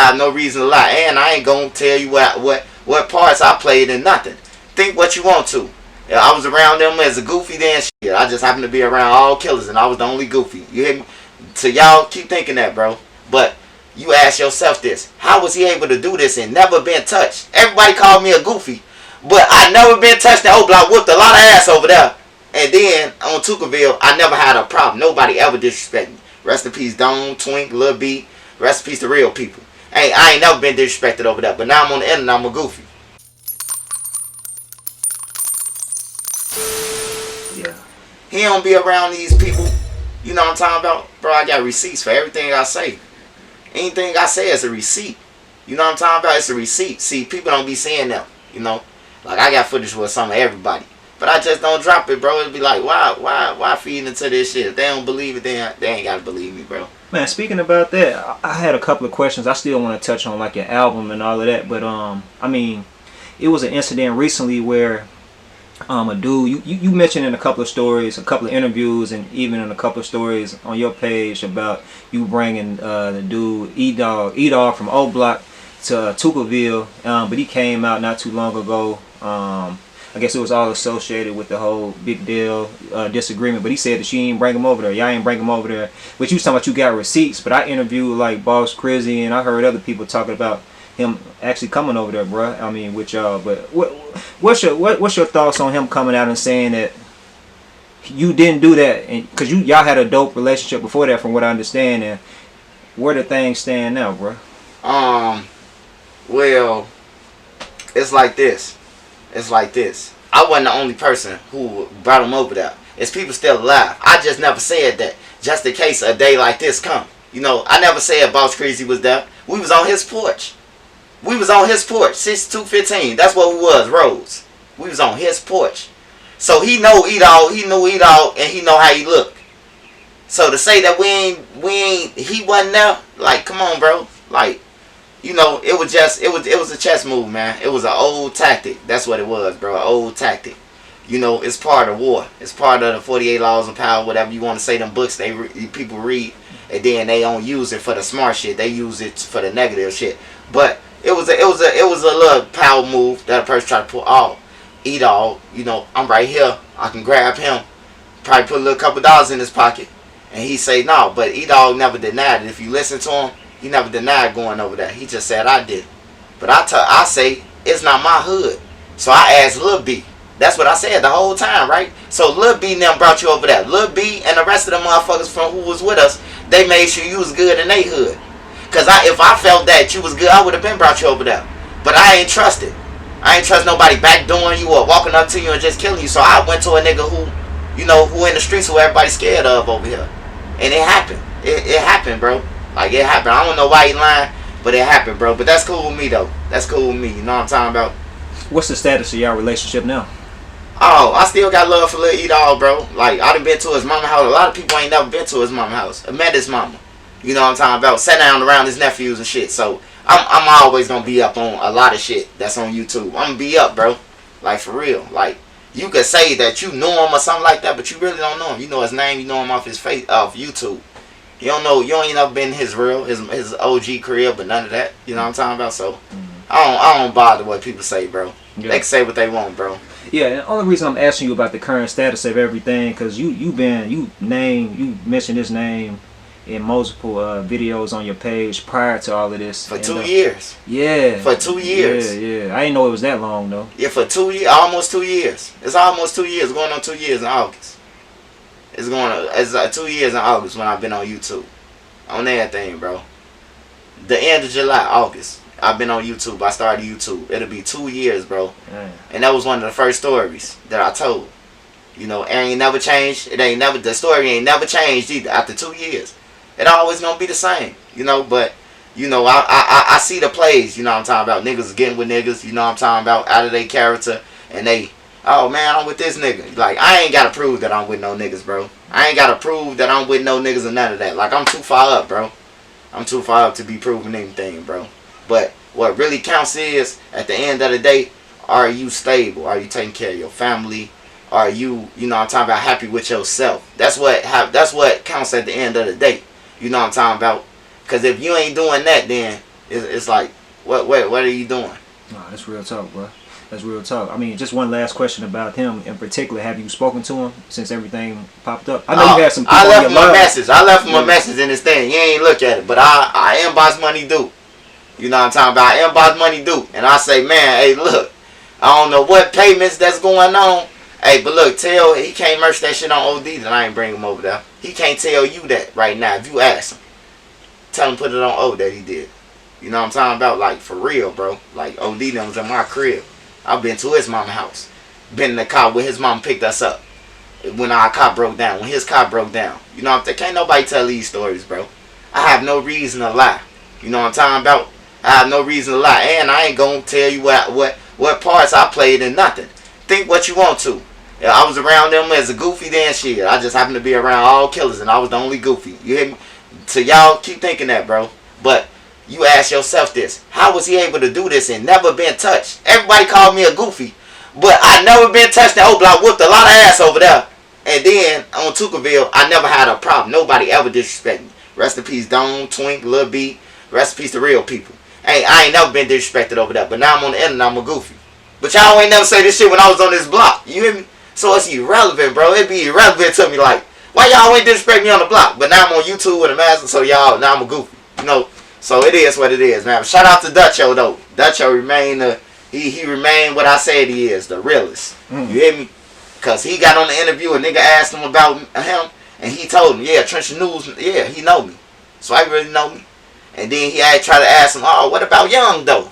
I have no reason to lie, and I ain't gonna tell you what parts I played in nothing. Think what you want to. I was around them as a goofy then shit. I just happened to be around all killers, and I was the only goofy. You hear me? So y'all keep thinking that, bro. But you ask yourself this: how was he able to do this and never been touched? Everybody called me a goofy, but I never been touched. That whole block whooped a lot of ass over there. And then on Tookaville, I never had a problem. Nobody ever disrespected me. Rest in peace, Don, Twink, Lil B. Rest in peace to real people. Hey, I ain't never been disrespected over that. But now I'm on the internet, I'm a goofy. Yeah. He don't be around these people. You know what I'm talking about? Bro, I got receipts for everything I say. Anything I say is a receipt. You know what I'm talking about? It's a receipt. See, people don't be saying them. You know? Like, I got footage with some of everybody. But I just don't drop it, bro. It'd be like, why feed into this shit? If they don't believe it, they ain't got to believe me, bro. Man, speaking about that, I had a couple of questions. I still want to touch on, like, your album and all of that. But, I mean, it was an incident recently where a dude, you mentioned in a couple of stories, a couple of interviews, and even in a couple of stories on your page about you bringing the dude E-Dogg from O Block to Tookaville, but he came out not too long ago. I guess it was all associated with the whole big deal disagreement, but he said that you ain't bring him over there. Y'all ain't bring him over there. But you was talking about you got receipts, but I interviewed like Boss Crizzy, and I heard other people talking about him actually coming over there, bro. I mean, with y'all. But what's your thoughts on him coming out and saying that you didn't do that, and because y'all had a dope relationship before that, from what I understand, and where the things stand now, bro? Well, it's like this. I wasn't the only person who brought him over there. It's people still alive. I just never said that. Just in case a day like this come. You know, I never said Boss Crazy was there. We was on his porch. 6215. That's what we was, Rose. We was on his porch. So he know E-Dogg, and he know how he look. So to say that he wasn't there, like, come on, bro. Like, you know, it was a chess move, man. It was an old tactic. That's what it was, bro. An old tactic. You know, it's part of war. It's part of the 48 Laws of Power, whatever you want to say. Them books people read, and then they don't use it for the smart shit. They use it for the negative shit. But it was a little power move that a person tried to pull. Oh, E-Dogg, you know, I'm right here. I can grab him. Probably put a little couple dollars in his pocket, and he say no. But E-Dogg never denied it. If you listen to him, he never denied going over there. He just said I did. But I say it's not my hood. So I asked Lil B. That's what I said the whole time, right? So Lil B and them brought you over there. Lil B and the rest of the motherfuckers from who was with us, they made sure you was good in they hood. Cause if I felt that you was good, I would have been brought you over there. But I ain't trusted. I ain't trust nobody backdooring you or walking up to you and just killing you. So I went to a nigga who, you know, who in the streets, who everybody's scared of over here. And it happened. It happened, bro. Like, it happened. I don't know why he lying, but it happened, bro. But that's cool with me, though. That's cool with me. You know what I'm talking about? What's the status of y'all relationship now? Oh, I still got love for Lil E-Dogg, bro. Like, I done been to his mama house. A lot of people ain't never been to his mama house. I met his mama. You know what I'm talking about? Sat down around his nephews and shit. So, I'm always gonna be up on a lot of shit that's on YouTube. I'm gonna be up, bro. Like, for real. Like, you could say that you know him or something like that, but you really don't know him. You know his name, you know him off his face, off YouTube. You don't know, you ain't never been in his OG career, but none of that. You know what I'm talking about? So, I don't bother what people say, bro. Yeah. They can say what they want, bro. Yeah, and the only reason I'm asking you about the current status of everything, because you mentioned his name in multiple videos on your page prior to all of this. For 2 years. Yeah. For 2 years. Yeah. I didn't know it was that long, though. Yeah, for 2 years, almost 2 years. It's almost 2 years, going on 2 years in August. It's 2 years in August when I've been on YouTube. On everything, bro. The end of July, August. I've been on YouTube. I started YouTube. It'll be 2 years, bro. Damn. And that was one of the first stories that I told. You know, it ain't never changed. The story ain't never changed either after 2 years. It always gonna be the same. You know, but, you know, I see the plays, you know what I'm talking about. Niggas getting with niggas, you know what I'm talking about, out of their character. And they, oh man, I'm with this nigga. Like, I ain't gotta prove that I'm with no niggas, bro. I ain't gotta prove that I'm with no niggas or none of that. Like, I'm too far up, bro. I'm too far up to be proving anything, bro. But what really counts is, at the end of the day, are you stable? Are you taking care of your family? Are you, you know what I'm talking about, happy with yourself? That's what counts at the end of the day. You know what I'm talking about? Because if you ain't doing that, then It's like, what are you doing? Nah, that's real talk, bro. That's real talk. I mean, just one last question about him in particular. Have you spoken to him since everything popped up? I know you had some people I left on him your a line. message. I left him a message in this thing. He ain't look at it, but I inbox Money Duke. You know what I'm talking about? I inbox Money Duke, and I say, man, hey, look, I don't know what payments that's going on. Hey, but look, tell he can't merch that shit on OD, then I ain't bring him over there. He can't tell you that right now. If you ask him, tell him put it on O that he did. You know what I'm talking about? Like, for real, bro. Like, OD them was in my crib. I've been to his mama house. Been in the car where his mom picked us up. When our car broke down. When his car broke down. You know what I'm saying? Can't nobody tell these stories, bro. I have no reason to lie. You know what I'm talking about? I have no reason to lie. And I ain't gonna tell you what parts I played in nothing. Think what you want to. Yeah, I was around them as a goofy then shit. I just happened to be around all killers and I was the only goofy. You hear me? So y'all keep thinking that, bro. But you ask yourself this. How was he able to do this and never been touched? Everybody called me a goofy. But I never been touched in Oakland. I whooped a lot of ass over there. And then on Tookaville, I never had a problem. Nobody ever disrespected me. Rest in peace, Don, Twink, Lil B. Rest in peace to real people. Hey, I ain't never been disrespected over there. But now I'm on the internet, I'm a goofy. But y'all ain't never say this shit when I was on this block. You hear me? So it's irrelevant, bro. It be irrelevant to me. Like, why y'all ain't disrespect me on the block? But now I'm on YouTube with a mask, so y'all, now I'm a goofy. You know? So it is what it is, man. But shout out to Dutcho, though. Dutcho remained, he remained what I said he is, the realest. You hear me? Because he got on the interview, and nigga asked him about him, and he told him, yeah, Trench News, yeah, he know me. So I really know me. And then he had tried to ask him, oh, what about Young, though?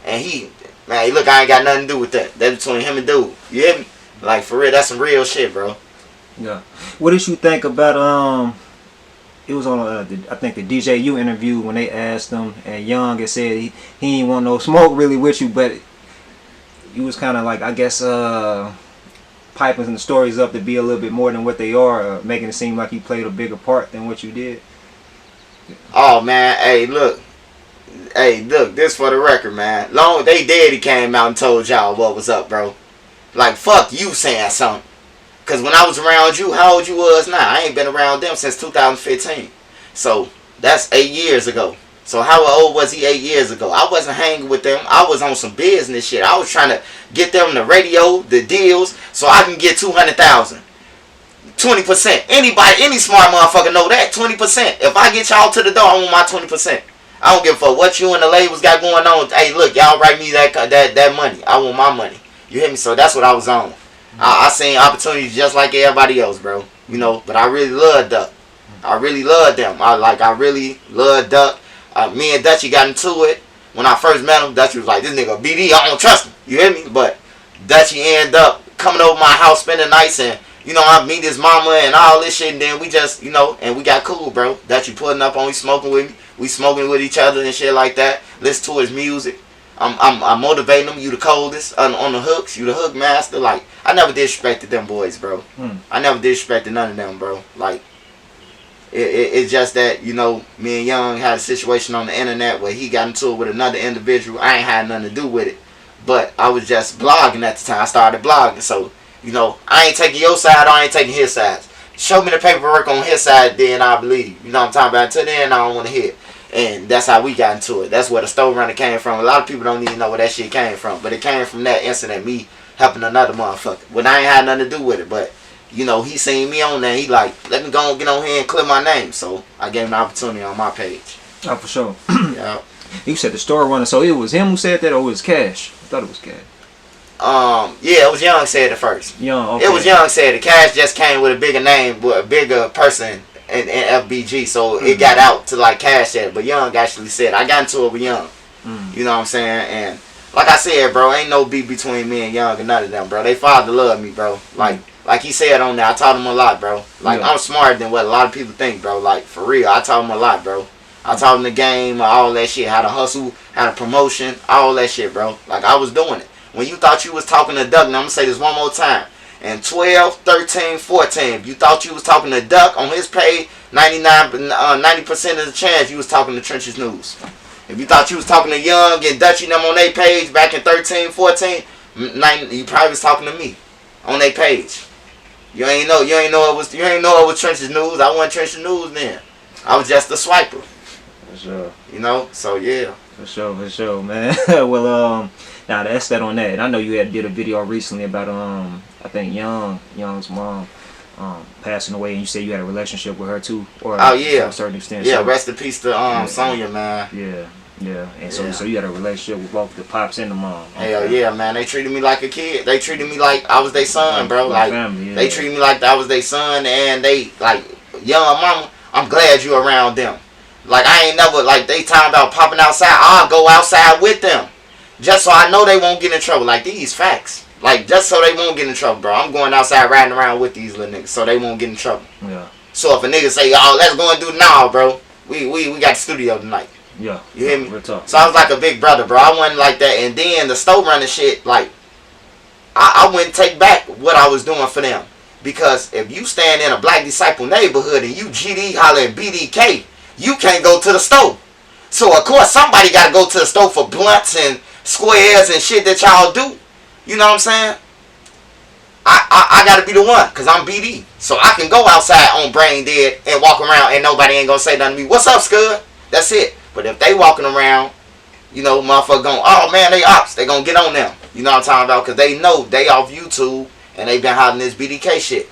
And he, man, look, I ain't got nothing to do with that. That's between him and dude. You hear me? Like, for real, that's some real shit, bro. Yeah. What did you think about, it was on, I think, the DJU interview when they asked him, and Young had said he ain't want no smoke really with you, but you was kind of like, I guess, piping the stories up to be a little bit more than what they are, making it seem like you played a bigger part than what you did. Oh, man, hey, look, this for the record, man. Long they dead, he came out and told y'all what was up, bro. Like, fuck you saying something. Because when I was around you, how old you was now? I ain't been around them since 2015. So, that's 8 years ago. So, how old was he 8 years ago? I wasn't hanging with them. I was on some business shit. I was trying to get them the radio, the deals, so I can get 200,000. 20%. Anybody, any smart motherfucker know that. 20%. If I get y'all to the door, I want my 20%. I don't give a fuck what you and the labels got going on. Hey, look, y'all write me that money. I want my money. You hear me? So that's what I was on. I seen opportunities just like everybody else, bro. You know, but I really love Duck. I really love them. I really love Duck. Me and Dutchy got into it. When I first met him, Dutchy was like, this nigga BD, I don't trust him. You hear me? But Dutchy ended up coming over my house, spending nights, and, you know, I meet his mama and all this shit, and then we just, you know, and we got cool, bro. Dutchy putting up on me, smoking with me. We smoking with each other and shit like that. Listen to his music. I'm motivating them. You the coldest on the hooks. You the hook master. Like, I never disrespected them boys, bro. I never disrespected none of them, bro. Like, it's just that, you know, me and Young had a situation on the internet where he got into it with another individual. I ain't had nothing to do with it. But I was just blogging at the time. I started blogging. So, you know, I ain't taking your side. I ain't taking his side. Show me the paperwork on his side, then I believe. You know what I'm talking about? Until then, I don't want to hear it. And that's how we got into it. That's where the store runner came from. A lot of people don't even know where that shit came from. But it came from that incident, me helping another motherfucker. But I ain't had nothing to do with it. But, you know, he seen me on there. He like, let me go and get on here and clear my name. So I gave him the opportunity on my page. Oh, for sure. Yeah. You said the store runner. So it was him who said that, or it was Cash? I thought it was Cash. Yeah, it was Young said it first. Young, okay. It was Young said it. Cash just came with a bigger name, with a bigger person in FBG, so it got out to like Cash said it. But Young actually said it. I got into it with Young. You know what I'm saying? And like I said, bro, ain't no beef between me and Young and none of them, bro. They father love me, bro. Like he said on there, I taught him a lot, bro. Like, I'm smarter than what a lot of people think, bro. Like, for real, I taught him a lot, bro. I taught him the game, all that shit, how to hustle, how to promotion, all that shit, bro. Like, I was doing it. When you thought you was talking to Duck, now I'm going to say this one more time. And 12, 13, 14, if you thought you was talking to Duck on his page, 90% of the chance you was talking to Trenches News. If you thought you was talking to Young and Dutchy and them on their page back in 13, 14, you probably was talking to me on their page. You ain't know it was Trenches News. I wasn't Trenches News then. I was just a swiper. For sure. You know? So yeah. For sure, man. Well, now that's that on that. And I know you had did a video recently about I think Young's mom passing away, and you said you had a relationship with her too, or Oh yeah, to a certain extent. Yeah, so, rest in peace to Sonya, man. Yeah. And Yeah. so you had a relationship with both the pops and the mom. Hell yeah, man. They treated me like a kid. They treated me like I was their son, bro. Like family, they treated me like I was their son, and they like young mama. I'm glad you around them. Like I ain't never like they talking about popping outside. I'll go outside with them, just so I know they won't get in trouble. Like these facts. Like just so they won't get in trouble, bro. I'm going outside riding around with these little niggas so they won't get in trouble. Yeah. So if a nigga say, "Oh, let's go and do now, bro," we got the studio tonight. Yeah. You hear me? Real talk. So I was like a big brother, bro. I wasn't like that. And then the store running shit, like, I wouldn't take back what I was doing for them. Because if you stand in a Black Disciple neighborhood and you GD hollering BDK, you can't go to the store. So of course somebody got to go to the store for blunts and squares and shit that y'all do. You know what I'm saying? I got to be the one because I'm BD. So I can go outside on Brain Dead and walk around and nobody ain't going to say nothing to me. What's up, Scud? That's it. But if they walking around, you know, motherfucker going, oh man, they ops. They gonna get on them. You know what I'm talking about? Because they know they off YouTube and they been hollering this BDK shit.